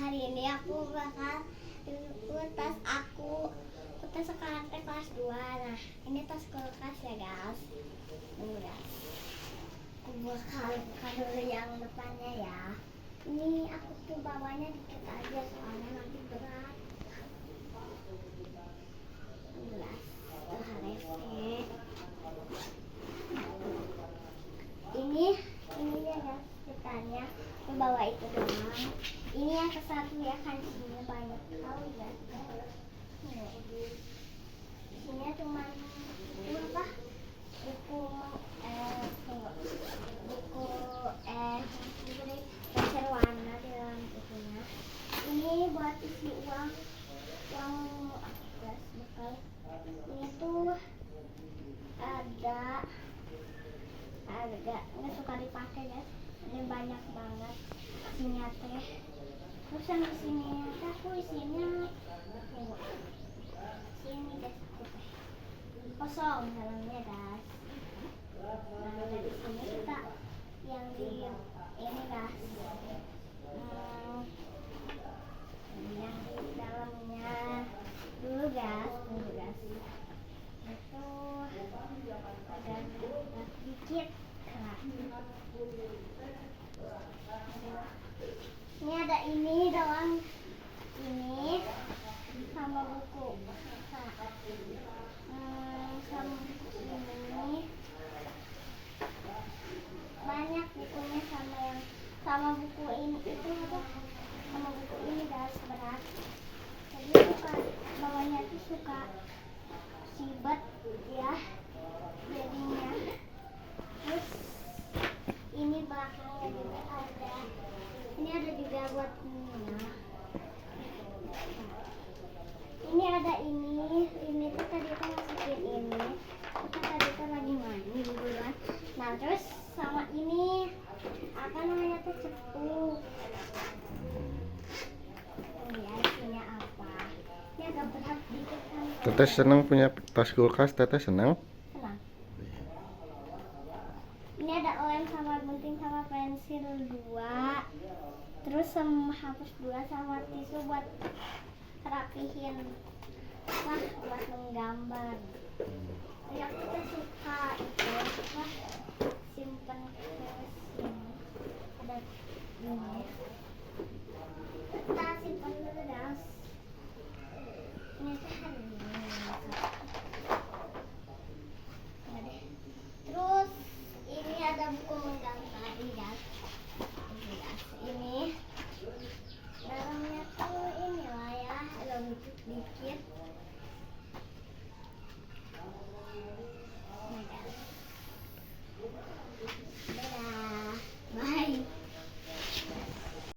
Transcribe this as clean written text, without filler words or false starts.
hari ini aku bakal tas aku tas sekarang kelas 2. Nah, ini tas kulkas ya guys. Ini guys, aku bakal buka dulu yang depannya ya. Ini aku tuh bawanya dikit aja soalnya nanti berat. Ini guys, rese. Ini ya guys, depannya aku bawa itu doang. Ini yang ke satu ya, kancingnya banyak kali guys. Isinya cuma apa? Buku pensil warna di dalam bukunya. Ini buat isi uang guys, bekal. Ini tuh ada nggak suka dipakai guys. Ini banyak banget isinya teh. Terus yang disini aku isinya sini guys, kosong dalamnya guys. Nah, dari sini kita yang di ini guys, yang di dalamnya dulu guys, itu ada dikit. Ini ada ini doang, ini sama buku. Sama buku ini banyak bukunya, sama buku ini itu apa? Sama buku ini guys, berat. Jadi suka bawahnya tuh suka sibet ya jadinya. Terus ini belakangnya juga ada. Ini ada juga buat minyak. Ini ada ini tuh tadi tuh masukin ini. Kita tadi tuh lagi mandi duluan. Nah, terus sama ini apa namanya tuh cepu. Ya, isinya apa? Ini agak berat dikit kan. Teteh senang punya tas kulkas, teteh senang? Senang. Ini ada lem sama gunting sama pensil 2. Terus sama hapus 2 sama tisu buat rapihin. Wah, buat menggambar. Ya, kita suka itu. Wah, simpen ke sini. Ada ini. Kita simpan dulu guys. Ini tuh hari ini. Terus ini ada buku menggambar guys. Ini dalamnya tuh inilah ya, ada lucu dikit.